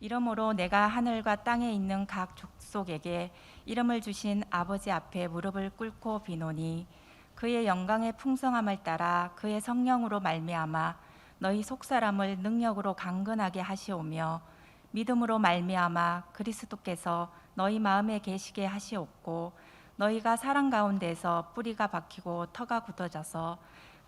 이러므로 내가 하늘과 땅에 있는 각 족속에게 이름을 주신 아버지 앞에 무릎을 꿇고 비노니 그의 영광의 풍성함을 따라 그의 성령으로 말미암아 너희 속사람을 능력으로 강건하게 하시오며 믿음으로 말미암아 그리스도께서 너희 마음에 계시게 하시옵고 너희가 사랑 가운데서 뿌리가 박히고 터가 굳어져서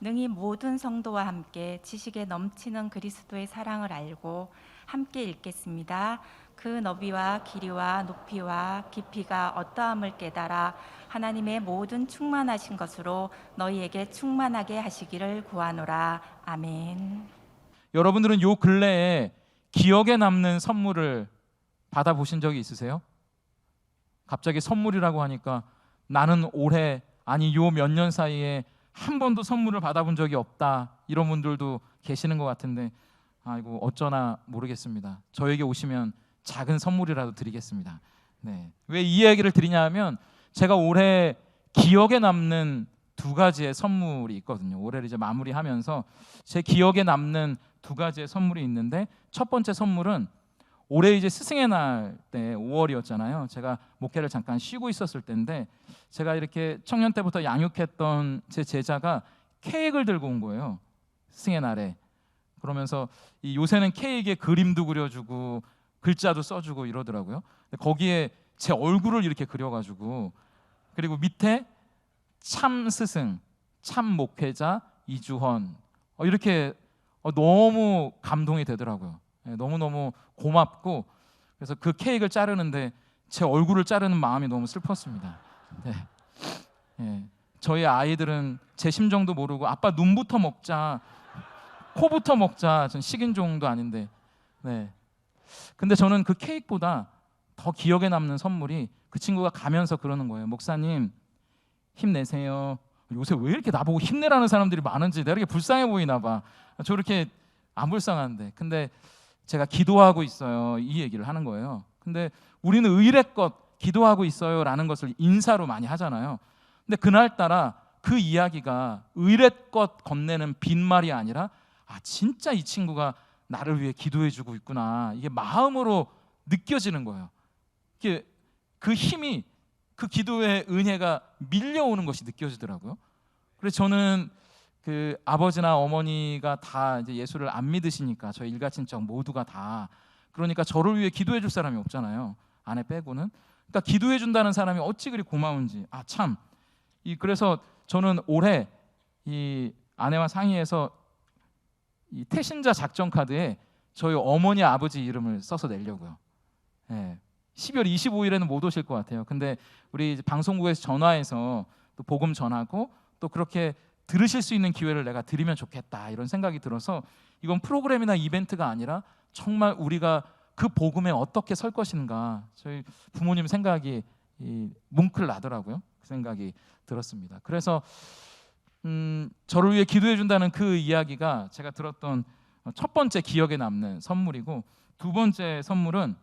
능히 모든 성도와 함께 지식에 넘치는 그리스도의 사랑을 알고 함께 읽겠습니다. 그 너비와 길이와 높이와 깊이가 어떠함을 깨달아 하나님의 모든 충만하신 것으로 너희에게 충만하게 하시기를 구하노라. 아멘. 여러분들은 요 근래에 기억에 남는 선물을 받아보신 적이 있으세요? 갑자기 선물이라고 하니까 나는 올해 아니 요 몇 년 사이에 한 번도 선물을 받아본 적이 없다, 이런 분들도 계시는 것 같은데 아이고 어쩌나 모르겠습니다. 저에게 오시면 작은 선물이라도 드리겠습니다. 네. 왜 이 이야기를 드리냐 하면 제가 올해 기억에 남는 두 가지의 선물이 있거든요. 올해를 이제 마무리하면서 제 기억에 남는 두 가지의 선물이 있는데, 첫 번째 선물은 올해 이제 스승의 날 때 5월이었잖아요. 제가 목회를 잠깐 쉬고 있었을 때인데 제가 이렇게 청년 때부터 양육했던 제 제자가 케이크를 들고 온 거예요. 스승의 날에. 그러면서 요새는 케이크에 그림도 그려주고 글자도 써주고 이러더라고요. 거기에 제 얼굴을 이렇게 그려가지고, 그리고 밑에 참 스승, 참 목회자 이주헌, 이렇게 너무 감동이 되더라고요. 너무너무 고맙고, 그래서 그 케이크를 자르는데 제 얼굴을 자르는 마음이 너무 슬펐습니다. 네. 네. 저희 아이들은 제 심정도 모르고 아빠 눈부터 먹자, 코부터 먹자, 전 식인종도 아닌데. 네. 근데 저는 그 케이크보다 더 기억에 남는 선물이 그 친구가 가면서 그러는 거예요. 목사님 힘내세요. 요새 왜 이렇게 나보고 힘내라는 사람들이 많은지 내가 이렇게 불쌍해 보이나 봐. 저렇게 안 불쌍한데. 근데 제가 기도하고 있어요, 이 얘기를 하는 거예요. 근데 우리는 의례껏 기도하고 있어요 라는 것을 인사로 많이 하잖아요. 근데 그날따라 그 이야기가 의례껏 건네는 빈말이 아니라 진짜 이 친구가 나를 위해 기도해주고 있구나, 이게 마음으로 느껴지는 거예요. 이게 그 힘이, 그 기도의 은혜가 밀려오는 것이 느껴지더라고요. 그래서 저는 그 아버지나 어머니가 다 이제 예수를 안 믿으시니까 저희 일가친척 모두가 다, 그러니까 저를 위해 기도해 줄 사람이 없잖아요, 아내 빼고는. 그러니까 기도해 준다는 사람이 어찌 그리 고마운지. 참. 그래서 저는 올해 이 아내와 상의해서 이 태신자 작전 카드에 저희 어머니 아버지 이름을 써서 내려고요. 네. 12월 25일에는 못 오실 것 같아요. 근데 우리 방송국에서 전화해서 또 복음 전하고 또 그렇게 들으실 수 있는 기회를 내가 드리면 좋겠다, 이런 생각이 들어서, 이건 프로그램이나 이벤트가 아니라 정말 우리가 그 복음에 어떻게 설 것인가, 저희 부모님 생각이 뭉클 나더라고요. 그 생각이 들었습니다. 그래서 저를 위해 기도해 준다는 그 이야기가 제가 들었던 첫 번째 기억에 남는 선물이고, 두 번째 선물은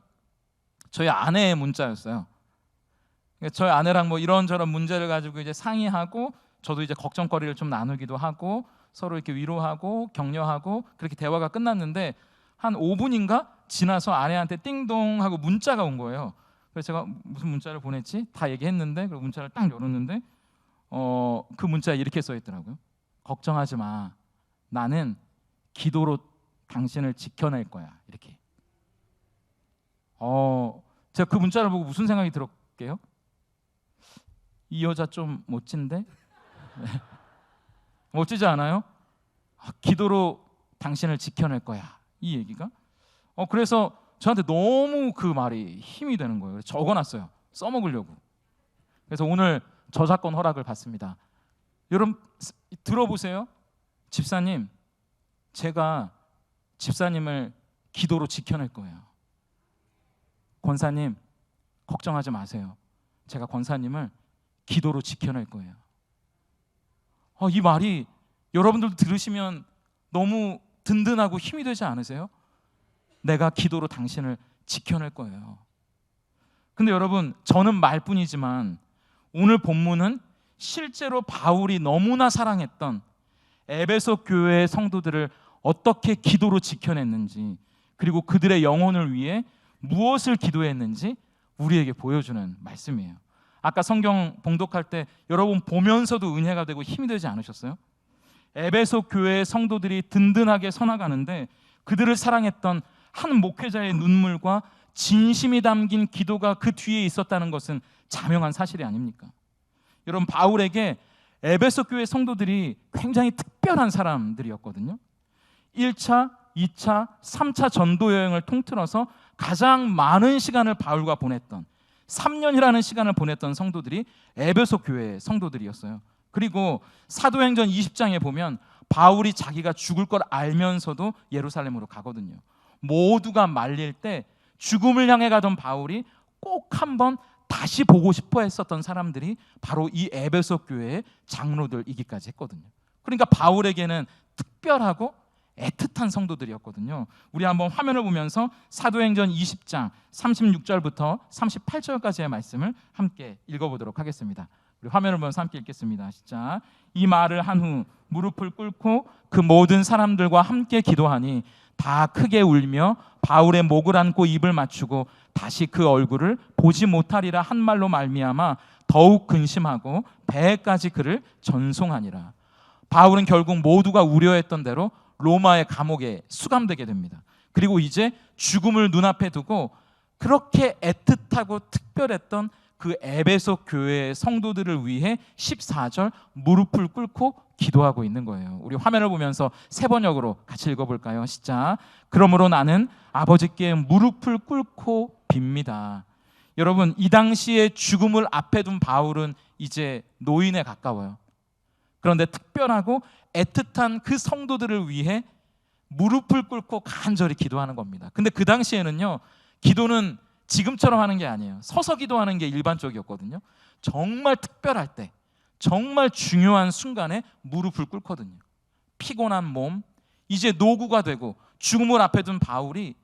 저희 아내의 문자였어요. 저희 아내랑 뭐 이런저런 문제를 가지고 이제 상의하고, 저도 이제 걱정거리를 좀 나누기도 하고 서로 이렇게 위로하고 격려하고 그렇게 대화가 끝났는데, 한 5분인가 지나서 아내한테 띵동 하고 문자가 온 거예요. 그래서 제가 무슨 문자를 보냈지? 다 얘기했는데, 그 문자를 딱 열었는데 그 문자에 이렇게 써 있더라고요. 걱정하지 마, 나는 기도로 당신을 지켜낼 거야. 이렇게. 제가 그 문자를 보고 무슨 생각이 들었게요? 이 여자 좀 멋진데? 네. 멋지지 않아요? 기도로 당신을 지켜낼 거야, 이 얘기가. 그래서 저한테 너무 그 말이 힘이 되는 거예요. 그래서 적어놨어요, 써먹으려고. 그래서 오늘 저작권 허락을 받습니다. 여러분 들어보세요. 집사님, 제가 집사님을 기도로 지켜낼 거예요. 권사님, 걱정하지 마세요. 제가 권사님을 기도로 지켜낼 거예요. 이 말이 여러분들도 들으시면 너무 든든하고 힘이 되지 않으세요? 내가 기도로 당신을 지켜낼 거예요. 근데 여러분, 저는 말뿐이지만 오늘 본문은 실제로 바울이 너무나 사랑했던 에베소 교회의 성도들을 어떻게 기도로 지켜냈는지, 그리고 그들의 영혼을 위해 무엇을 기도했는지 우리에게 보여주는 말씀이에요. 아까 성경 봉독할 때 여러분 보면서도 은혜가 되고 힘이 되지 않으셨어요? 에베소 교회의 성도들이 든든하게 서나가는데 그들을 사랑했던 한 목회자의 눈물과 진심이 담긴 기도가 그 뒤에 있었다는 것은 자명한 사실이 아닙니까? 여러분, 바울에게 에베소 교회 성도들이 굉장히 특별한 사람들이었거든요. 1차, 2차, 3차 전도 여행을 통틀어서 가장 많은 시간을 바울과 보냈던 3년이라는 시간을 보냈던 성도들이 에베소 교회의 성도들이었어요. 그리고 사도행전 20장에 보면 바울이 자기가 죽을 걸 알면서도 예루살렘으로 가거든요. 모두가 말릴 때 죽음을 향해 가던 바울이 꼭 한번 다시 보고 싶어 했었던 사람들이 바로 이 에베소 교회의 장로들이기까지 했거든요. 그러니까 바울에게는 특별하고 애틋한 성도들이었거든요. 우리 한번 화면을 보면서 사도행전 20장 36절부터 38절까지의 말씀을 함께 읽어보도록 하겠습니다. 우리 화면을 보면서 함께 읽겠습니다. 시작. 이 말을 한 후 무릎을 꿇고 그 모든 사람들과 함께 기도하니 다 크게 울며 바울의 목을 안고 입을 맞추고 다시 그 얼굴을 보지 못하리라 한 말로 말미암아 더욱 근심하고 배에까지 그를 전송하니라. 바울은 결국 모두가 우려했던 대로 로마의 감옥에 수감되게 됩니다. 그리고 이제 죽음을 눈앞에 두고 그렇게 애틋하고 특별했던 그 에베소 교회의 성도들을 위해 14절 무릎을 꿇고 기도하고 있는 거예요. 우리 화면을 보면서 세 번역으로 같이 읽어볼까요? 시작. 그러므로 나는 아버지께 무릎을 꿇고 빕니다. 여러분, 이 당시에 죽음을 앞에 둔 바울은 이제 노인에 가까워요. 그런데 특별하고 애틋한 그 성도들을 위해 무릎을 꿇고 간절히 기도하는 겁니다. 근데 그 당시에는요, 기도는 지금처럼 하는 게 아니에요. 서서 기도하는 게 일반적이었거든요. 정말 특별할 때, 정말 중요한 순간에 무릎을 꿇거든요. 피곤한 몸, 이제 노구가 되고 죽음을 앞에 둔 바울이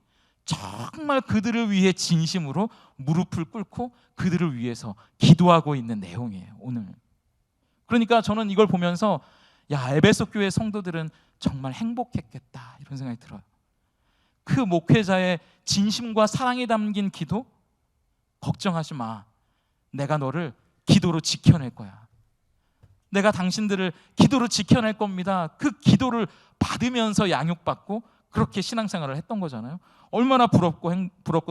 정말 그들을 위해 진심으로 무릎을 꿇고 그들을 위해서 기도하고 있는 내용이에요, 오늘. 그러니까 저는 이걸 보면서 야, 에베소 교회 성도들은 정말 행복했겠다 이런 생각이 들어요. 그 목회자의 진심과 사랑이 담긴 기도, 걱정하지 마. 내가 너를 기도로 지켜낼 거야. 내가 당신들을 기도로 지켜낼 겁니다. 그 기도를 받으면서 양육받고 그렇게 신앙생활을 했던 거잖아요. 얼마나 부럽고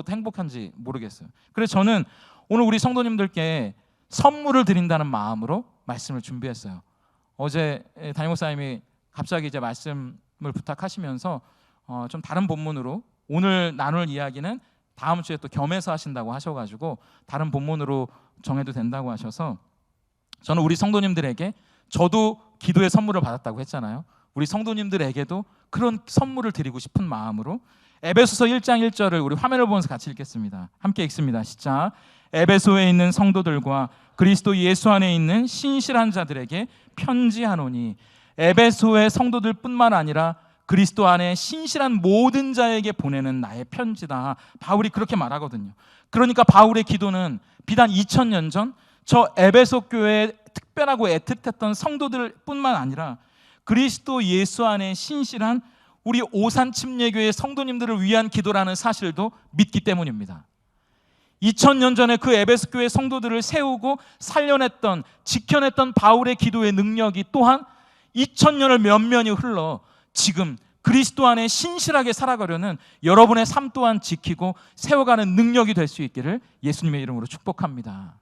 행복한지 모르겠어요. 그래서 저는 오늘 우리 성도님들께 선물을 드린다는 마음으로 말씀을 준비했어요. 어제 담임 목사님이 갑자기 이제 말씀을 부탁하시면서 좀 다른 본문으로 오늘 나눌 이야기는 다음 주에 또 겸해서 하신다고 하셔가지고 다른 본문으로 정해도 된다고 하셔서 저는 우리 성도님들에게, 저도 기도의 선물을 받았다고 했잖아요. 우리 성도님들에게도 그런 선물을 드리고 싶은 마음으로 에베소서 1장 1절을 우리 화면을 보면서 같이 읽겠습니다. 함께 읽습니다. 시작. 에베소에 있는 성도들과 그리스도 예수 안에 있는 신실한 자들에게 편지하노니. 에베소의 성도들뿐만 아니라 그리스도 안에 신실한 모든 자에게 보내는 나의 편지다. 바울이 그렇게 말하거든요. 그러니까 바울의 기도는 비단 2000년 전 저 에베소 교회에 특별하고 애틋했던 성도들뿐만 아니라 그리스도 예수 안에 신실한 우리 오산침례교회 성도님들을 위한 기도라는 사실도 믿기 때문입니다. 2000년 전에 그 에베소 교회 성도들을 세우고 살려냈던, 지켜냈던 바울의 기도의 능력이 또한 2000년을 면면이 흘러 지금 그리스도 안에 신실하게 살아가려는 여러분의 삶 또한 지키고 세워가는 능력이 될 수 있기를 예수님의 이름으로 축복합니다.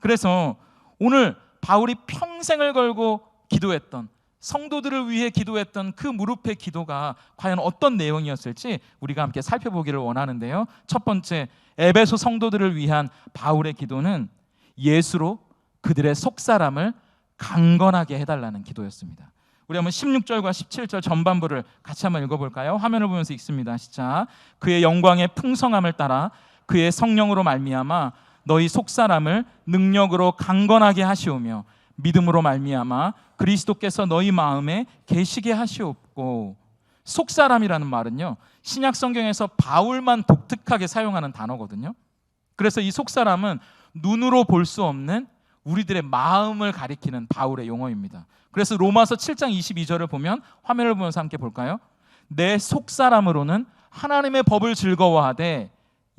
그래서 오늘 바울이 평생을 걸고 기도했던, 성도들을 위해 기도했던 그 무릎의 기도가 과연 어떤 내용이었을지 우리가 함께 살펴보기를 원하는데요. 첫 번째, 에베소 성도들을 위한 바울의 기도는 예수로 그들의 속사람을 강건하게 해달라는 기도였습니다. 우리 한번 16절과 17절 전반부를 같이 한번 읽어볼까요? 화면을 보면서 읽습니다. 시작. 그의 영광의 풍성함을 따라 그의 성령으로 말미암아 너희 속사람을 능력으로 강건하게 하시오며 믿음으로 말미암아 그리스도께서 너희 마음에 계시게 하시옵고. 속사람이라는 말은요, 신약 성경에서 바울만 독특하게 사용하는 단어거든요. 그래서 이 속사람은 눈으로 볼 수 없는 우리들의 마음을 가리키는 바울의 용어입니다. 그래서 로마서 7장 22절을 보면 화면을 보면서 함께 볼까요? 내 속사람으로는 하나님의 법을 즐거워하되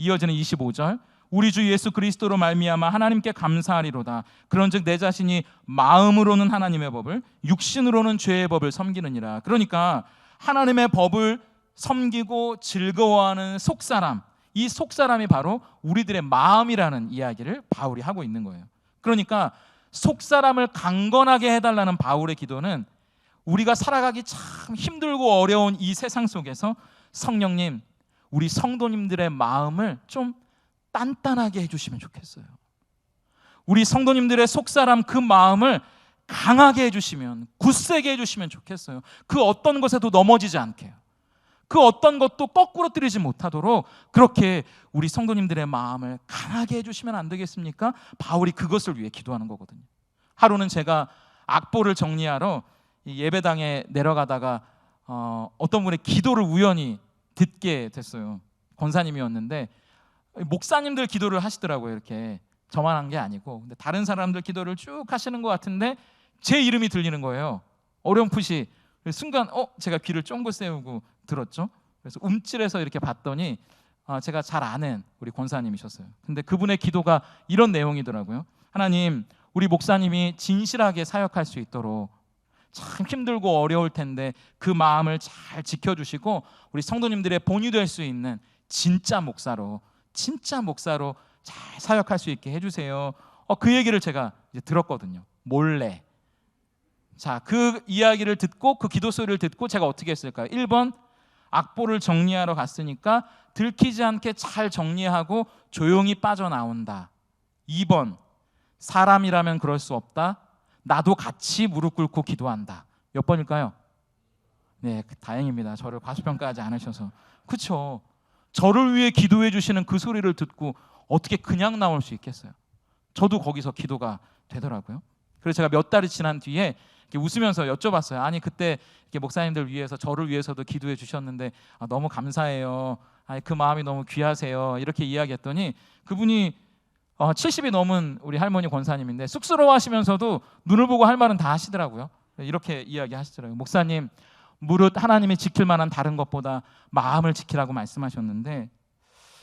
이어지는 25절, 우리 주 예수 그리스도로 말미암아 하나님께 감사하리로다. 그런즉 내 자신이 마음으로는 하나님의 법을, 육신으로는 죄의 법을 섬기느니라. 그러니까 하나님의 법을 섬기고 즐거워하는 속사람, 이 속사람이 바로 우리들의 마음이라는 이야기를 바울이 하고 있는 거예요. 그러니까 속사람을 강건하게 해달라는 바울의 기도는 우리가 살아가기 참 힘들고 어려운 이 세상 속에서 성령님, 우리 성도님들의 마음을 좀 단단하게 해주시면 좋겠어요. 우리 성도님들의 속사람 그 마음을 강하게 해주시면, 굳세게 해주시면 좋겠어요. 그 어떤 것에도 넘어지지 않게요. 그 어떤 것도 거꾸로 뜨리지 못하도록 그렇게 우리 성도님들의 마음을 강하게 해주시면 안 되겠습니까? 바울이 그것을 위해 기도하는 거거든요. 하루는 제가 악보를 정리하러 예배당에 내려가다가 어떤 분의 기도를 우연히 듣게 됐어요. 권사님이었는데 목사님들 기도를 하시더라고요. 이렇게 저만 한 게 아니고. 근데 다른 사람들 기도를 쭉 하시는 것 같은데 제 이름이 들리는 거예요. 어렴풋이. 순간 제가 귀를 쫑긋 세우고 들었죠. 그래서 움찔해서 이렇게 봤더니 제가 잘 아는 우리 권사님이셨어요. 근데 그분의 기도가 이런 내용이더라고요. 하나님, 우리 목사님이 진실하게 사역할 수 있도록, 참 힘들고 어려울 텐데 그 마음을 잘 지켜주시고 우리 성도님들의 본이 될 수 있는 진짜 목사로 잘 사역할 수 있게 해주세요. 그 얘기를 제가 이제 들었거든요. 몰래. 자, 그 이야기를 듣고 그 기도 소리를 듣고 제가 어떻게 했을까요? 1번, 악보를 정리하러 갔으니까 들키지 않게 잘 정리하고 조용히 빠져나온다. 2번, 사람이라면 그럴 수 없다. 나도 같이 무릎 꿇고 기도한다. 몇 번일까요? 네, 다행입니다. 저를 과소평가하지 않으셔서. 그렇죠. 저를 위해 기도해 주시는 그 소리를 듣고 어떻게 그냥 나올 수 있겠어요? 저도 거기서 기도가 되더라고요. 그래서 제가 몇 달이 지난 뒤에 이렇게 웃으면서 여쭤봤어요. 아니, 그때 이렇게 목사님들 위해서, 저를 위해서도 기도해 주셨는데 너무 감사해요. 아니, 그 마음이 너무 귀하세요. 이렇게 이야기했더니 그분이 70이 넘은 우리 할머니 권사님인데 쑥스러워하시면서도 눈을 보고 할 말은 다 하시더라고요. 이렇게 이야기하시더라고요. 목사님, 무릇 하나님이 지킬 만한 다른 것보다 마음을 지키라고 말씀하셨는데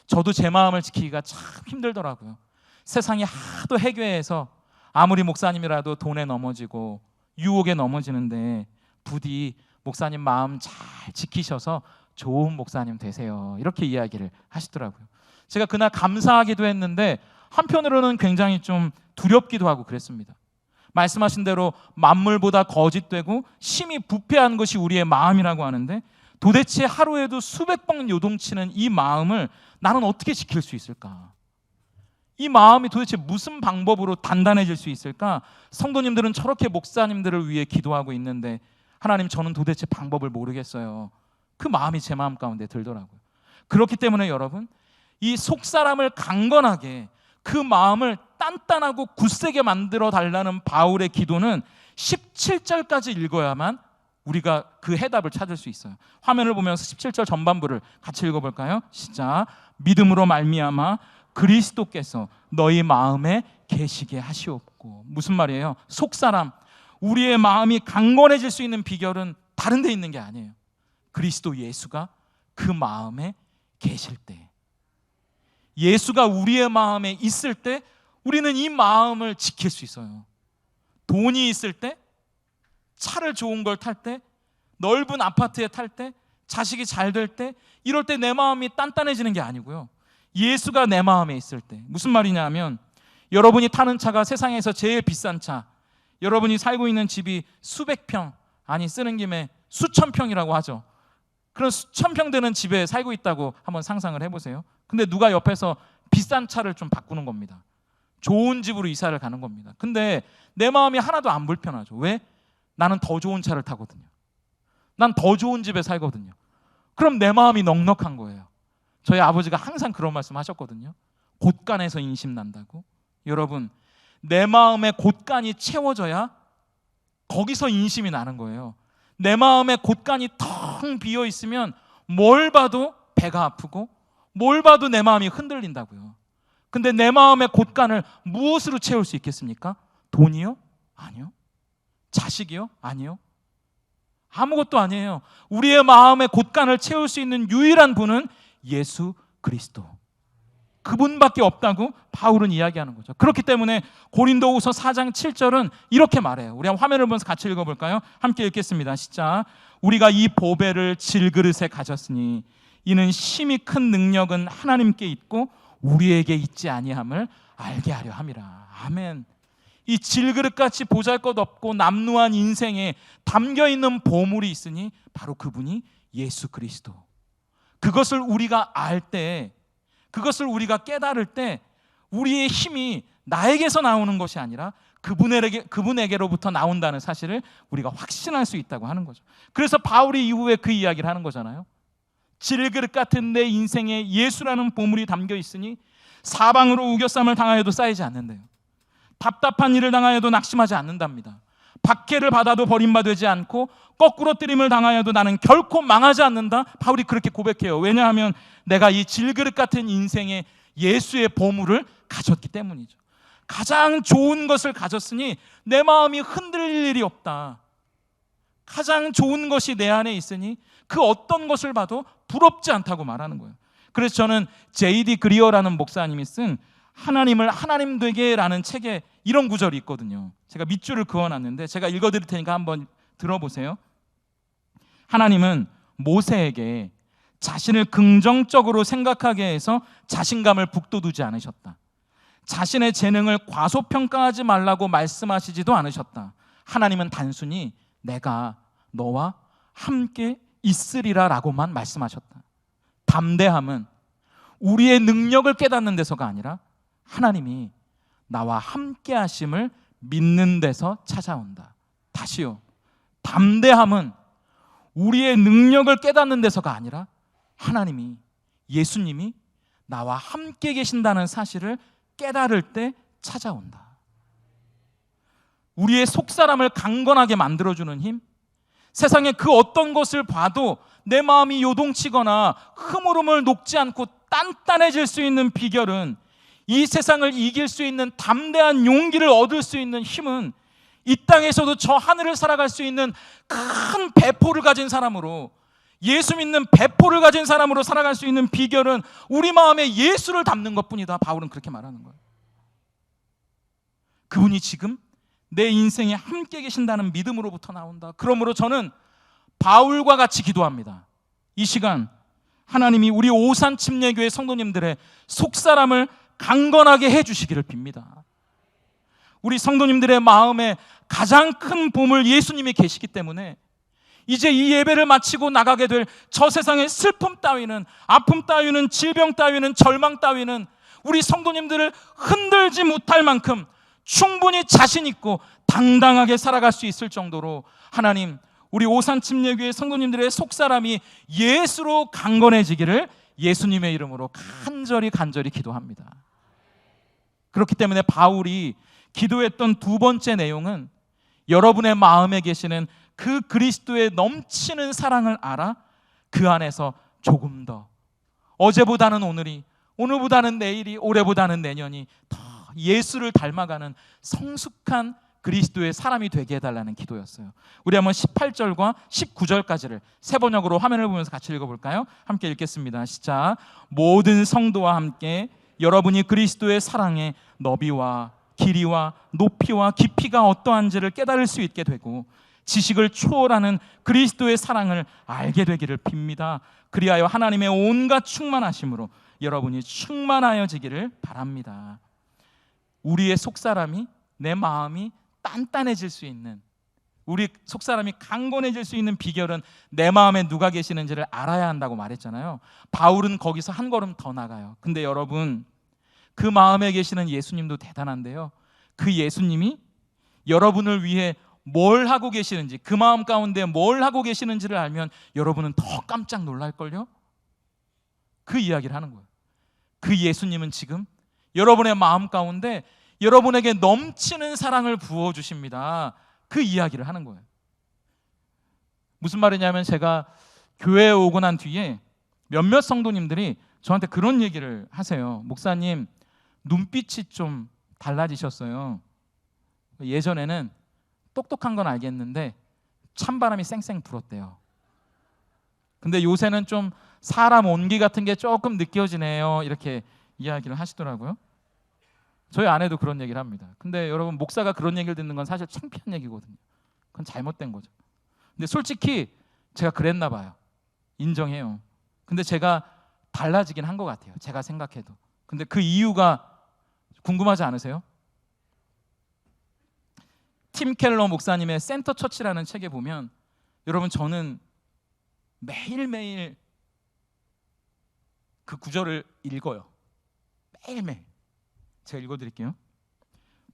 저도 제 마음을 지키기가 참 힘들더라고요. 세상이 하도 해괴해서 아무리 목사님이라도 돈에 넘어지고 유혹에 넘어지는데 부디 목사님 마음 잘 지키셔서 좋은 목사님 되세요. 이렇게 이야기를 하시더라고요. 제가 그날 감사하기도 했는데 한편으로는 굉장히 좀 두렵기도 하고 그랬습니다. 말씀하신 대로 만물보다 거짓되고 심히 부패한 것이 우리의 마음이라고 하는데 도대체 하루에도 수백 번 요동치는 이 마음을 나는 어떻게 지킬 수 있을까? 이 마음이 도대체 무슨 방법으로 단단해질 수 있을까? 성도님들은 저렇게 목사님들을 위해 기도하고 있는데 하나님, 저는 도대체 방법을 모르겠어요. 그 마음이 제 마음 가운데 들더라고요. 그렇기 때문에 여러분, 이 속사람을 강건하게, 그 마음을 단단하고 굳세게 만들어 달라는 바울의 기도는 17절까지 읽어야만 우리가 그 해답을 찾을 수 있어요. 화면을 보면서 17절 전반부를 같이 읽어볼까요? 시작. 믿음으로 말미암아 그리스도께서 너희 마음에 계시게 하시옵고. 무슨 말이에요? 속사람, 우리의 마음이 강건해질 수 있는 비결은 다른 데 있는 게 아니에요. 그리스도 예수가 그 마음에 계실 때, 예수가 우리의 마음에 있을 때 우리는 이 마음을 지킬 수 있어요. 돈이 있을 때, 차를 좋은 걸 탈 때, 넓은 아파트에 탈 때, 자식이 잘 될 때, 이럴 때 내 마음이 단단해지는 게 아니고요. 예수가 내 마음에 있을 때. 무슨 말이냐면 여러분이 타는 차가 세상에서 제일 비싼 차, 여러분이 살고 있는 집이 수백 평, 아니 쓰는 김에 수천 평이라고 하죠. 그런 수천 평 되는 집에 살고 있다고 한번 상상을 해보세요. 근데 누가 옆에서 비싼 차를 좀 바꾸는 겁니다. 좋은 집으로 이사를 가는 겁니다. 근데 내 마음이 하나도 안 불편하죠. 왜? 나는 더 좋은 차를 타거든요. 난 더 좋은 집에 살거든요. 그럼 내 마음이 넉넉한 거예요. 저희 아버지가 항상 그런 말씀 하셨거든요. 곳간에서 인심 난다고. 여러분, 내 마음의 곳간이 채워져야 거기서 인심이 나는 거예요. 내 마음의 곳간이 텅 비어 있으면 뭘 봐도 배가 아프고 뭘 봐도 내 마음이 흔들린다고요. 근데 내 마음의 곳간을 무엇으로 채울 수 있겠습니까? 돈이요? 아니요. 자식이요? 아니요. 아무것도 아니에요. 우리의 마음의 곳간을 채울 수 있는 유일한 분은 예수 그리스도. 그분밖에 없다고 바울은 이야기하는 거죠. 그렇기 때문에 고린도후서 4장 7절은 이렇게 말해요. 우리 한번 화면을 보면서 같이 읽어볼까요? 함께 읽겠습니다. 시작. 우리가 이 보배를 질그릇에 가졌으니 이는 심히 큰 능력은 하나님께 있고 우리에게 있지 아니함을 알게 하려 함이라. 아멘. 이 질그릇같이 보잘것없고 남루한 인생에 담겨있는 보물이 있으니 바로 그분이 예수 그리스도. 그것을 우리가 알 때, 그것을 우리가 깨달을 때 우리의 힘이 나에게서 나오는 것이 아니라 그분에게로부터 나온다는 사실을 우리가 확신할 수 있다고 하는 거죠. 그래서 바울이 이후에 그 이야기를 하는 거잖아요. 질그릇 같은 내 인생에 예수라는 보물이 담겨 있으니 사방으로 우겨쌈을 당하여도 쌓이지 않는데요. 답답한 일을 당하여도 낙심하지 않는답니다. 박해를 받아도 버림받지 않고 거꾸로 뜨림을 당하여도 나는 결코 망하지 않는다. 바울이 그렇게 고백해요. 왜냐하면 내가 이 질그릇 같은 인생에 예수의 보물을 가졌기 때문이죠. 가장 좋은 것을 가졌으니 내 마음이 흔들릴 일이 없다. 가장 좋은 것이 내 안에 있으니 그 어떤 것을 봐도 부럽지 않다고 말하는 거예요. 그래서 저는 J.D. 그리어라는 목사님이 쓴 하나님을 하나님 되게 라는 책에 이런 구절이 있거든요. 제가 밑줄을 그어놨는데 제가 읽어드릴 테니까 한번 들어보세요. 하나님은 모세에게 자신을 긍정적으로 생각하게 해서 자신감을 북돋우지 않으셨다. 자신의 재능을 과소평가하지 말라고 말씀하시지도 않으셨다. 하나님은 단순히 내가 너와 함께 있으리라 라고만 말씀하셨다. 담대함은 우리의 능력을 깨닫는 데서가 아니라 하나님이 나와 함께 하심을 믿는 데서 찾아온다. 다시요. 담대함은 우리의 능력을 깨닫는 데서가 아니라 하나님이, 예수님이 나와 함께 계신다는 사실을 깨달을 때 찾아온다. 우리의 속사람을 강건하게 만들어주는 힘, 세상의 그 어떤 것을 봐도 내 마음이 요동치거나 흐물흐물 녹지 않고 단단해질 수 있는 비결은, 이 세상을 이길 수 있는 담대한 용기를 얻을 수 있는 힘은 이 땅에서도 저 하늘을 살아갈 수 있는 큰 배포를 가진 사람으로, 예수 믿는 배포를 가진 사람으로 살아갈 수 있는 비결은 우리 마음에 예수를 담는 것뿐이다. 바울은 그렇게 말하는 거예요. 그분이 지금 내 인생에 함께 계신다는 믿음으로부터 나온다. 그러므로 저는 바울과 같이 기도합니다. 이 시간 하나님이 우리 오산 침례교회 성도님들의 속사람을 강건하게 해주시기를 빕니다. 우리 성도님들의 마음에 가장 큰 보물 예수님이 계시기 때문에 이제 이 예배를 마치고 나가게 될 저 세상의 슬픔 따위는, 아픔 따위는, 질병 따위는, 절망 따위는 우리 성도님들을 흔들지 못할 만큼 충분히 자신 있고 당당하게 살아갈 수 있을 정도로 하나님, 우리 오산 침례교회 성도님들의 속사람이 예수로 강건해지기를 예수님의 이름으로 간절히 기도합니다. 그렇기 때문에 바울이 기도했던 두 번째 내용은 여러분의 마음에 계시는 그 그리스도의 넘치는 사랑을 알아 그 안에서 조금 더, 어제보다는 오늘이, 오늘보다는 내일이, 올해보다는 내년이 더 예수를 닮아가는 성숙한 그리스도의 사람이 되게 해달라는 기도였어요. 우리 한번 18절과 19절까지를 세 번역으로 화면을 보면서 같이 읽어볼까요? 함께 읽겠습니다. 시작. 모든 성도와 함께 여러분이 그리스도의 사랑의 너비와 길이와 높이와 깊이가 어떠한지를 깨달을 수 있게 되고 지식을 초월하는 그리스도의 사랑을 알게 되기를 빕니다. 그리하여 하나님의 온갖 충만하심으로 여러분이 충만하여지기를 바랍니다. 우리의 속사람이, 내 마음이 단단해질 수 있는, 우리 속사람이 강건해질 수 있는 비결은 내 마음에 누가 계시는지를 알아야 한다고 말했잖아요. 바울은 거기서 한 걸음 더 나가요. 근데 여러분, 그 마음에 계시는 예수님도 대단한데요, 그 예수님이 여러분을 위해 뭘 하고 계시는지, 그 마음 가운데 뭘 하고 계시는지를 알면 여러분은 더 깜짝 놀랄걸요. 그 이야기를 하는 거예요. 그 예수님은 지금 여러분의 마음 가운데 여러분에게 넘치는 사랑을 부어주십니다. 그 이야기를 하는 거예요. 무슨 말이냐면, 제가 교회에 오고 난 뒤에 몇몇 성도님들이 저한테 그런 얘기를 하세요. 목사님, 눈빛이 좀 달라지셨어요. 예전에는 똑똑한 건 알겠는데 찬바람이 쌩쌩 불었대요. 근데 요새는 좀 사람 온기 같은 게 조금 느껴지네요. 이렇게 이야기를 하시더라고요. 저희 아내도 그런 얘기를 합니다. 근데 여러분, 목사가 그런 얘기를 듣는 건 사실 창피한 얘기거든요. 그건 잘못된 거죠. 근데 솔직히 제가 그랬나 봐요. 인정해요. 근데 제가 달라지긴 한 것 같아요. 제가 생각해도. 근데 그 이유가 궁금하지 않으세요? 팀 켈러 목사님의 센터 처치라는 책에 보면, 여러분, 저는 매일매일 그 구절을 읽어요. 매일매일. 제가 읽어드릴게요.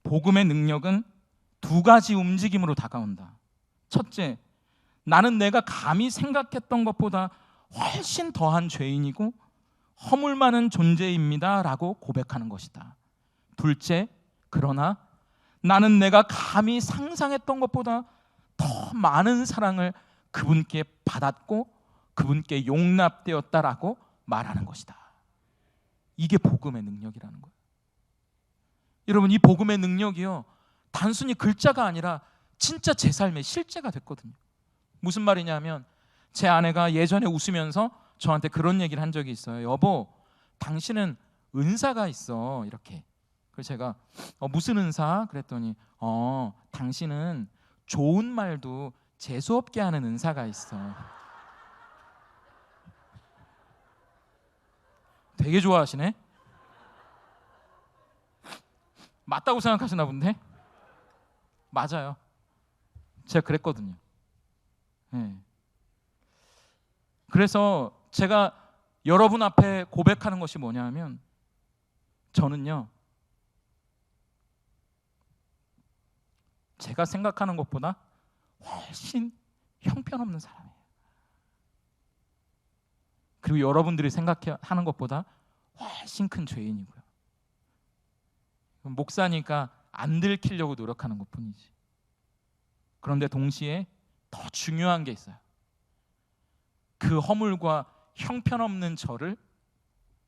복음의 능력은 두 가지 움직임으로 다가온다. 첫째, 나는 내가 감히 생각했던 것보다 훨씬 더한 죄인이고 허물 많은 존재입니다 라고 고백하는 것이다. 둘째, 그러나 나는 내가 감히 상상했던 것보다 더 많은 사랑을 그분께 받았고 그분께 용납되었다라고 말하는 것이다. 이게 복음의 능력이라는 거예요. 여러분, 이 복음의 능력이요, 단순히 글자가 아니라 진짜 제 삶의 실제가 됐거든요. 무슨 말이냐면, 제 아내가 예전에 웃으면서 저한테 그런 얘기를 한 적이 있어요. 여보, 당신은 은사가 있어. 이렇게. 그래서 제가 무슨 은사? 그랬더니 당신은 좋은 말도 재수없게 하는 은사가 있어. 되게 좋아하시네. 맞다고 생각하시나 본데? 맞아요. 제가 그랬거든요. 네. 그래서 제가 여러분 앞에 고백하는 것이 뭐냐면, 저는요, 제가 생각하는 것보다 훨씬 형편없는 사람이에요. 그리고 여러분들이 생각하는 것보다 훨씬 큰 죄인이고요. 목사니까 안 들키려고 노력하는 것뿐이지. 그런데 동시에 더 중요한 게 있어요. 그 허물과 형편없는 저를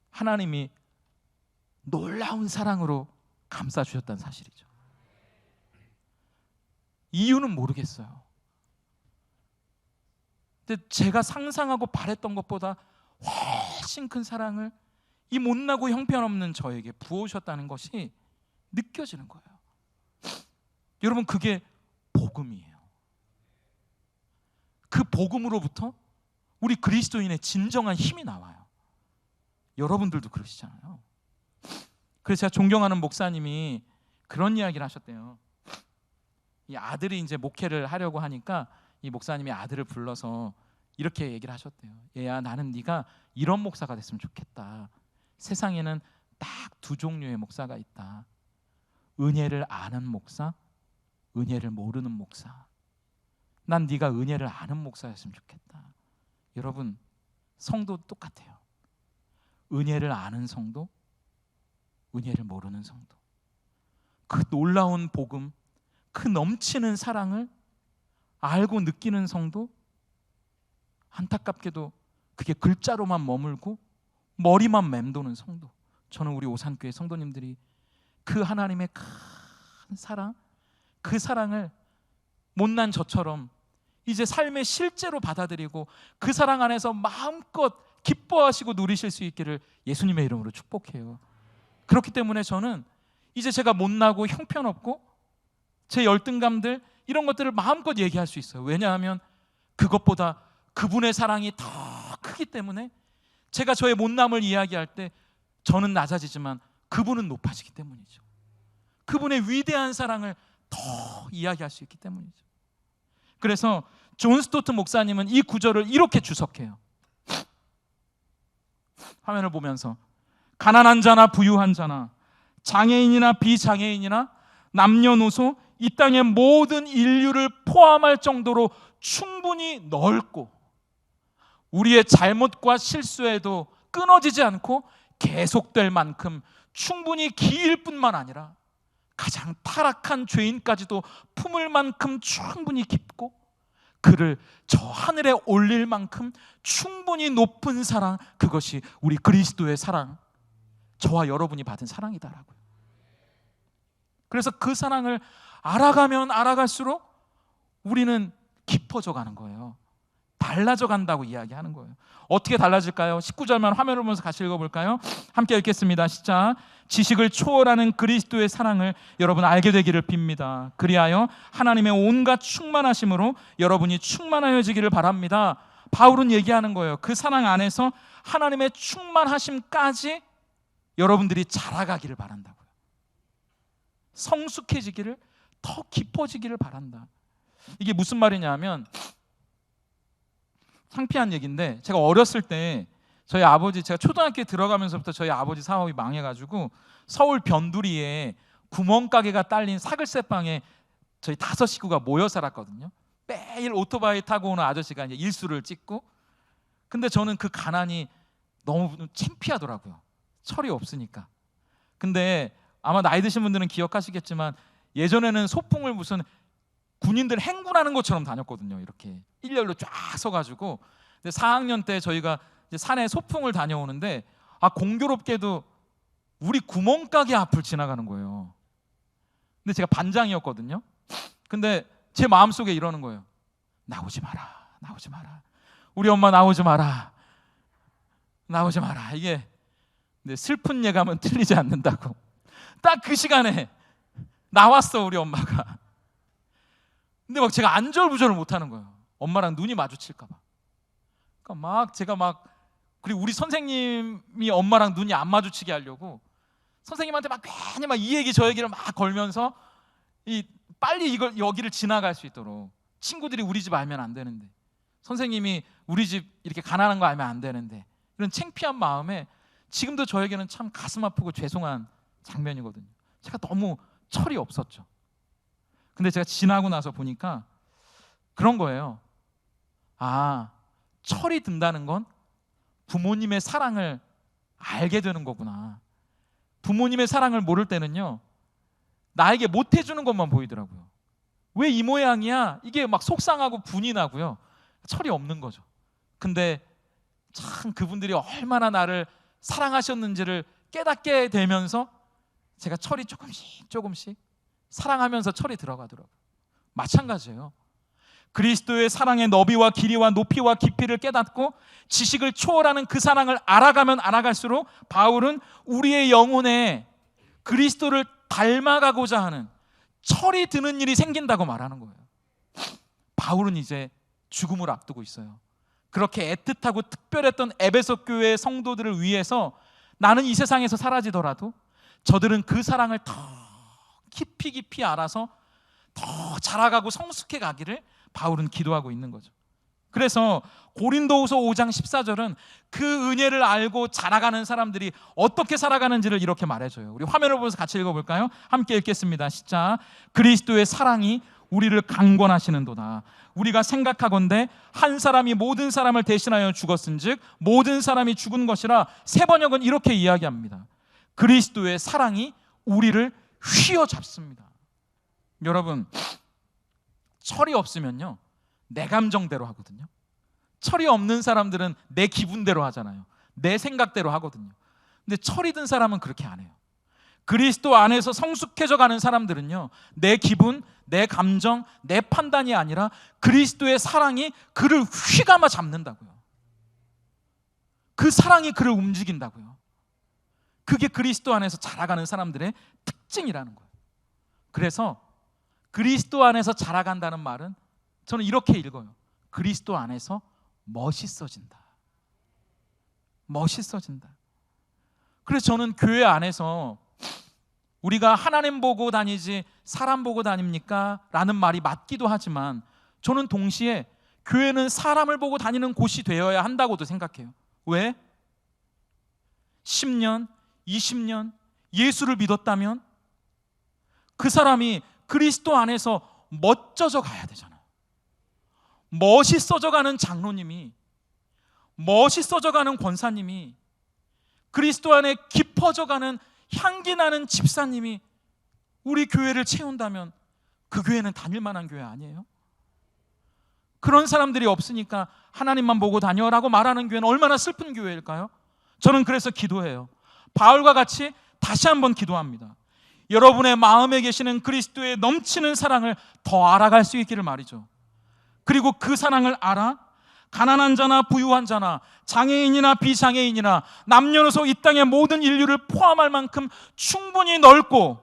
하나님이 놀라운 사랑으로 감싸주셨다는 사실이죠. 이유는 모르겠어요. 근데 제가 상상하고 바랬던 것보다 훨씬 큰 사랑을 이 못나고 형편없는 저에게 부어주셨다는 것이 느껴지는 거예요. 여러분, 그게 복음이에요. 그 복음으로부터 우리 그리스도인의 진정한 힘이 나와요. 여러분들도 그러시잖아요. 그래서 제가 존경하는 목사님이 그런 이야기를 하셨대요. 이 아들이 이제 목회를 하려고 하니까 이 목사님이 아들을 불러서 이렇게 얘기를 하셨대요. 얘야, 나는 네가 이런 목사가 됐으면 좋겠다. 세상에는 딱 두 종류의 목사가 있다. 은혜를 아는 목사, 은혜를 모르는 목사. 난 네가 은혜를 아는 목사였으면 좋겠다. 여러분, 성도도 똑같아요. 은혜를 아는 성도, 은혜를 모르는 성도. 그 놀라운 복음, 그 넘치는 사랑을 알고 느끼는 성도, 안타깝게도 그게 글자로만 머물고 머리만 맴도는 성도. 저는 우리 오산교회 성도님들이 그 하나님의 큰 사랑, 그 사랑을 못난 저처럼 이제 삶의 실제로 받아들이고 그 사랑 안에서 마음껏 기뻐하시고 누리실 수 있기를 예수님의 이름으로 축복해요. 그렇기 때문에 저는 이제 제가 못나고 형편없고 제 열등감들, 이런 것들을 마음껏 얘기할 수 있어요. 왜냐하면 그것보다 그분의 사랑이 더 크기 때문에 제가 저의 못남을 이야기할 때 저는 낮아지지만 그분은 높아지기 때문이죠. 그분의 위대한 사랑을 더 이야기할 수 있기 때문이죠. 그래서 존 스토트 목사님은 이 구절을 이렇게 주석해요. 화면을 보면서, 가난한 자나 부유한 자나 장애인이나 비장애인이나 남녀노소 이 땅의 모든 인류를 포함할 정도로 충분히 넓고 우리의 잘못과 실수에도 끊어지지 않고 계속될 만큼 충분히 길 뿐만 아니라 가장 타락한 죄인까지도 품을 만큼 충분히 깊고 그를 저 하늘에 올릴 만큼 충분히 높은 사랑, 그것이 우리 그리스도의 사랑, 저와 여러분이 받은 사랑이다라고요. 그래서 그 사랑을 알아가면 알아갈수록 우리는 깊어져 가는 거예요. 달라져 간다고 이야기하는 거예요. 어떻게 달라질까요? 19절만 화면을 보면서 같이 읽어볼까요? 함께 읽겠습니다. 시작. 지식을 초월하는 그리스도의 사랑을 여러분 알게 되기를 빕니다. 그리하여 하나님의 온갖 충만하심으로 여러분이 충만하여지기를 바랍니다. 바울은 얘기하는 거예요. 그 사랑 안에서 하나님의 충만하심까지 여러분들이 자라가기를 바란다고요. 성숙해지기를, 더 깊어지기를 바란다. 이게 무슨 말이냐면 창피한 얘기인데, 제가 어렸을 때 저희 아버지, 제가 초등학교에 들어가면서부터 저희 아버지 사업이 망해가지고 서울 변두리에 구멍가게가 딸린 사글세방에 저희 5 식구가 모여 살았거든요. 매일 오토바이 타고 오는 아저씨가 이제 일수를 찍고, 근데 저는 그 가난이 너무 창피하더라고요. 철이 없으니까. 근데 아마 나이 드신 분들은 기억하시겠지만 예전에는 소풍을 무슨 군인들 행군하는 것처럼 다녔거든요. 이렇게 일렬로 쫙 서가지고. 근데 4학년 때 저희가 이제 산에 소풍을 다녀오는데 공교롭게도 우리 구멍가게 앞을 지나가는 거예요. 근데 제가 반장이었거든요. 근데 제 마음속에 이러는 거예요. 나오지 마라, 나오지 마라. 우리 엄마 나오지 마라, 나오지 마라. 이게 근데 슬픈 예감은 틀리지 않는다고. 딱 그 시간에 나왔어, 우리 엄마가. 근데 막 제가 안절부절을 못하는 거예요. 엄마랑 눈이 마주칠까 봐. 그러니까 제가 그리고 우리 선생님이 엄마랑 눈이 안 마주치게 하려고 선생님한테 괜히 이 얘기 저 얘기를 걸면서 빨리 여기를 지나갈 수 있도록, 친구들이 우리 집 알면 안 되는데, 선생님이 우리 집 이렇게 가난한 거 알면 안 되는데, 이런 창피한 마음에 지금도 저에게는 참 가슴 아프고 죄송한 장면이거든요. 제가 너무 철이 없었죠. 근데 제가 지나고 나서 보니까 그런 거예요. 철이 든다는 건 부모님의 사랑을 알게 되는 거구나. 부모님의 사랑을 모를 때는요, 나에게 못 해주는 것만 보이더라고요. 왜 이 모양이야? 이게 속상하고 분이 나고요. 철이 없는 거죠. 근데 참 그분들이 얼마나 나를 사랑하셨는지를 깨닫게 되면서 제가 철이 조금씩 사랑하면서 철이 들어가더라고요. 마찬가지예요. 그리스도의 사랑의 너비와 길이와 높이와 깊이를 깨닫고 지식을 초월하는 그 사랑을 알아가면 알아갈수록 바울은 우리의 영혼에 그리스도를 닮아가고자 하는 철이 드는 일이 생긴다고 말하는 거예요. 바울은 이제 죽음을 앞두고 있어요. 그렇게 애틋하고 특별했던 에베소 교회의 성도들을 위해서 나는 이 세상에서 사라지더라도 저들은 그 사랑을 더 깊이 알아서 더 자라가고 성숙해 가기를 바울은 기도하고 있는 거죠. 그래서 고린도후서 5장 14절은 그 은혜를 알고 자라가는 사람들이 어떻게 살아가는지를 이렇게 말해줘요. 우리 화면을 보면서 같이 읽어볼까요? 함께 읽겠습니다. 시작. 그리스도의 사랑이 우리를 강권하시는도다. 우리가 생각하건대 한 사람이 모든 사람을 대신하여 죽었은즉 모든 사람이 죽은 것이라. 새 번역은 이렇게 이야기합니다. 그리스도의 사랑이 우리를 휘어잡습니다. 여러분, 철이 없으면요, 내 감정대로 하거든요. 철이 없는 사람들은 내 기분대로 하잖아요. 내 생각대로 하거든요. 근데 철이 든 사람은 그렇게 안 해요. 그리스도 안에서 성숙해져 가는 사람들은요, 내 기분, 내 감정, 내 판단이 아니라 그리스도의 사랑이 그를 휘감아 잡는다고요. 그 사랑이 그를 움직인다고요. 그게 그리스도 안에서 자라가는 사람들의 특징이라는 거예요. 그래서 그리스도 안에서 자라간다는 말은 저는 이렇게 읽어요. 그리스도 안에서 멋있어진다. 멋있어진다. 그래서 저는 교회 안에서 우리가 하나님 보고 다니지 사람 보고 다닙니까? 라는 말이 맞기도 하지만 저는 동시에 교회는 사람을 보고 다니는 곳이 되어야 한다고도 생각해요. 왜? 10년, 20년 예수를 믿었다면 그 사람이 그리스도 안에서 멋져져 가야 되잖아요. 멋있어져 가는 장로님이, 멋있어져 가는 권사님이, 그리스도 안에 깊어져 가는 향기 나는 집사님이 우리 교회를 채운다면 그 교회는 다닐 만한 교회 아니에요? 그런 사람들이 없으니까 하나님만 보고 다녀라고 말하는 교회는 얼마나 슬픈 교회일까요? 저는 그래서 기도해요. 바울과 같이 다시 한번 기도합니다. 여러분의 마음에 계시는 그리스도의 넘치는 사랑을 더 알아갈 수 있기를 말이죠. 그리고 그 사랑을 알아 가난한 자나 부유한 자나 장애인이나 비장애인이나 남녀노소 이 땅의 모든 인류를 포함할 만큼 충분히 넓고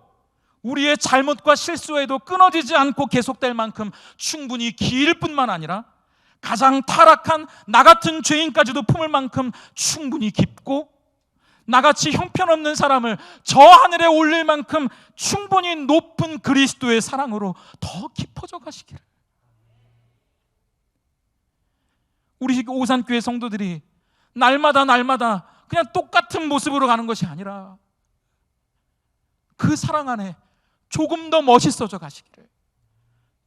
우리의 잘못과 실수에도 끊어지지 않고 계속될 만큼 충분히 길 뿐만 아니라 가장 타락한 나 같은 죄인까지도 품을 만큼 충분히 깊고 나같이 형편없는 사람을 저 하늘에 올릴 만큼 충분히 높은 그리스도의 사랑으로 더 깊어져 가시기를. 우리 오산교회 성도들이 날마다 그냥 똑같은 모습으로 가는 것이 아니라 그 사랑 안에 조금 더 멋있어져 가시기를,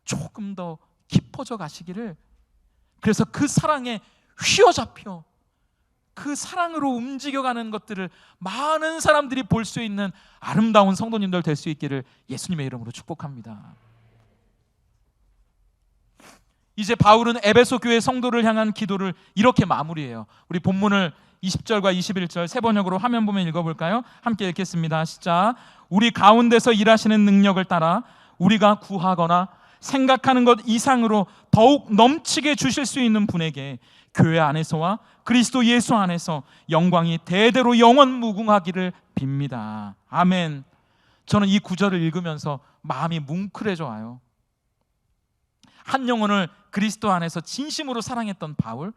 조금 더 깊어져 가시기를, 그래서 그 사랑에 휘어잡혀 그 사랑으로 움직여가는 것들을 많은 사람들이 볼 수 있는 아름다운 성도님들 될 수 있기를 예수님의 이름으로 축복합니다. 이제 바울은 에베소 교회 성도를 향한 기도를 이렇게 마무리해요. 우리 본문을 20절과 21절 세 번역으로 화면 보면 읽어볼까요? 함께 읽겠습니다. 시작. 우리 가운데서 일하시는 능력을 따라 우리가 구하거나 생각하는 것 이상으로 더욱 넘치게 주실 수 있는 분에게 교회 안에서와 그리스도 예수 안에서 영광이 대대로 영원 무궁하기를 빕니다. 아멘. 저는 이 구절을 읽으면서 마음이 뭉클해져 와요. 한 영혼을 그리스도 안에서 진심으로 사랑했던 바울,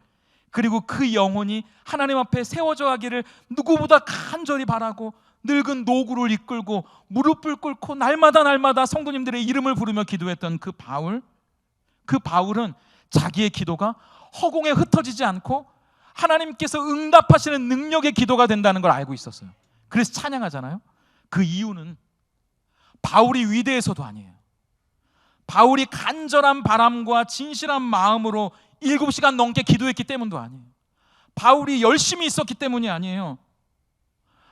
그리고 그 영혼이 하나님 앞에 세워져 가기를 누구보다 간절히 바라고 늙은 노구를 이끌고 무릎을 꿇고 날마다 성도님들의 이름을 부르며 기도했던 그 바울은 자기의 기도가 허공에 흩어지지 않고 하나님께서 응답하시는 능력의 기도가 된다는 걸 알고 있었어요. 그래서 찬양하잖아요. 그 이유는 바울이 위대해서도 아니에요. 바울이 간절한 바람과 진실한 마음으로 7시간 넘게 기도했기 때문도 아니에요. 바울이 열심히 있었기 때문이 아니에요.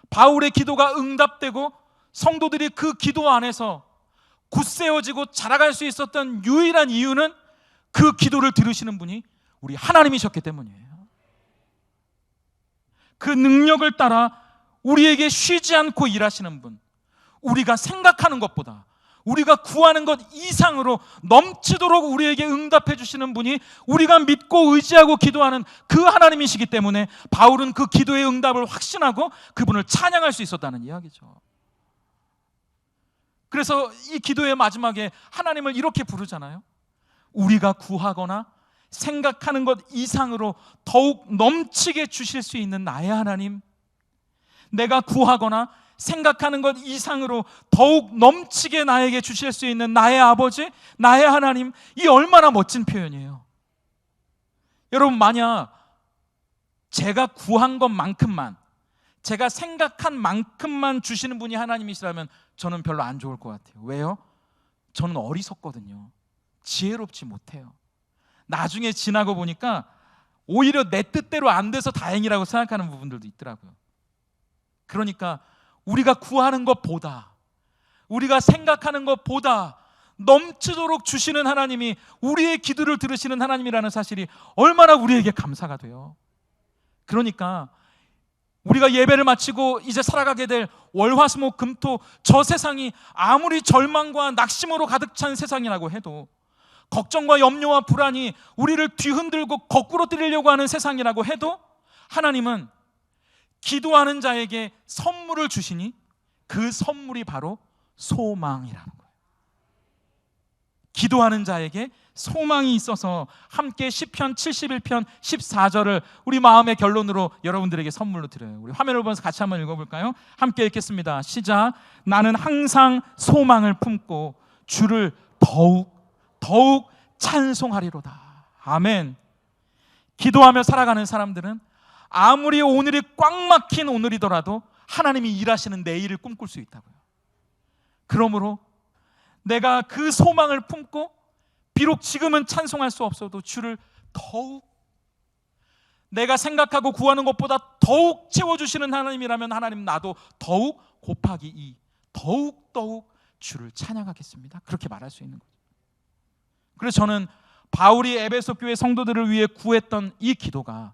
바울의 기도가 응답되고 성도들이 그 기도 안에서 굳세워지고 자라갈 수 있었던 유일한 이유는 그 기도를 들으시는 분이 우리 하나님이셨기 때문이에요. 그 능력을 따라 우리에게 쉬지 않고 일하시는 분, 우리가 생각하는 것보다 우리가 구하는 것 이상으로 넘치도록 우리에게 응답해 주시는 분이 우리가 믿고 의지하고 기도하는 그 하나님이시기 때문에 바울은 그 기도의 응답을 확신하고 그분을 찬양할 수 있었다는 이야기죠. 그래서 이 기도의 마지막에 하나님을 이렇게 부르잖아요. 우리가 구하거나 생각하는 것 이상으로 더욱 넘치게 주실 수 있는 나의 하나님, 내가 구하거나 생각하는 것 이상으로 더욱 넘치게 나에게 주실 수 있는 나의 아버지, 나의 하나님, 이 얼마나 멋진 표현이에요. 여러분, 만약 제가 구한 것만큼만, 제가 생각한 만큼만 주시는 분이 하나님이시라면 저는 별로 안 좋을 것 같아요. 왜요? 저는 어리석거든요. 지혜롭지 못해요. 나중에 지나고 보니까 오히려 내 뜻대로 안 돼서 다행이라고 생각하는 부분들도 있더라고요. 그러니까 우리가 구하는 것보다, 우리가 생각하는 것보다 넘치도록 주시는 하나님이 우리의 기도를 들으시는 하나님이라는 사실이 얼마나 우리에게 감사가 돼요. 그러니까 우리가 예배를 마치고 이제 살아가게 될 월화수목 금토, 저 세상이 아무리 절망과 낙심으로 가득 찬 세상이라고 해도, 걱정과 염려와 불안이 우리를 뒤흔들고 거꾸로 때리려고 하는 세상이라고 해도, 하나님은 기도하는 자에게 선물을 주시니 그 선물이 바로 소망이라는 거예요. 기도하는 자에게 소망이 있어서 함께 시편 71편 14절을 우리 마음의 결론으로 여러분들에게 선물로 드려요. 우리 화면을 보면서 같이 한번 읽어볼까요? 함께 읽겠습니다. 시작. 나는 항상 소망을 품고 주를 더욱 찬송하리로다. 아멘. 기도하며 살아가는 사람들은 아무리 오늘이 꽉 막힌 오늘이더라도 하나님이 일하시는 내일을 꿈꿀 수 있다고요. 그러므로 내가 그 소망을 품고 비록 지금은 찬송할 수 없어도 주를 더욱, 내가 생각하고 구하는 것보다 더욱 채워주시는 하나님이라면 하나님, 나도 더욱 곱하기 2 더욱 주를 찬양하겠습니다. 그렇게 말할 수 있는 거죠. 그래서 저는 바울이 에베소 교회 성도들을 위해 구했던 이 기도가,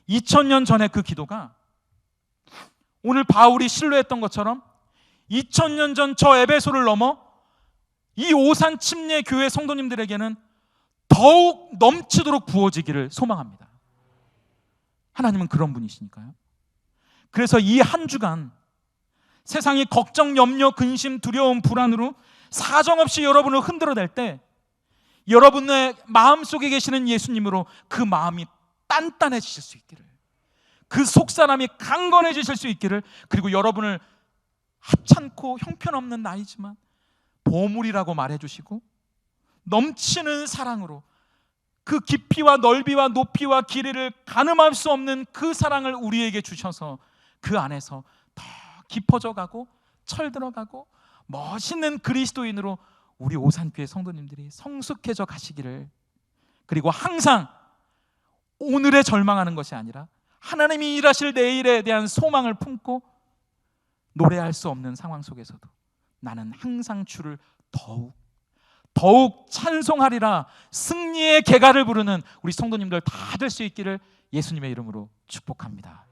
2000년 전에 그 기도가 오늘 바울이 신뢰했던 것처럼 2000년 전 저 에베소를 넘어 이 오산 침례 교회 성도님들에게는 더욱 넘치도록 부어지기를 소망합니다. 하나님은 그런 분이시니까요. 그래서 이 한 주간 세상이 걱정, 염려, 근심, 두려움, 불안으로 사정없이 여러분을 흔들어댈 때 여러분의 마음속에 계시는 예수님으로 그 마음이 단단해지실 수 있기를, 그 속사람이 강건해지실 수 있기를, 그리고 여러분을 하찮고 형편없는 나이지만 보물이라고 말해주시고 넘치는 사랑으로 그 깊이와 넓이와 높이와 길이를 가늠할 수 없는 그 사랑을 우리에게 주셔서 그 안에서 더 깊어져 가고 철들어가고 멋있는 그리스도인으로 우리 오산교회 성도님들이 성숙해져 가시기를, 그리고 항상 오늘에 절망하는 것이 아니라 하나님이 일하실 내일에 대한 소망을 품고 노래할 수 없는 상황 속에서도 나는 항상 주를 더욱 찬송하리라 승리의 개가를 부르는 우리 성도님들 다 될 수 있기를 예수님의 이름으로 축복합니다.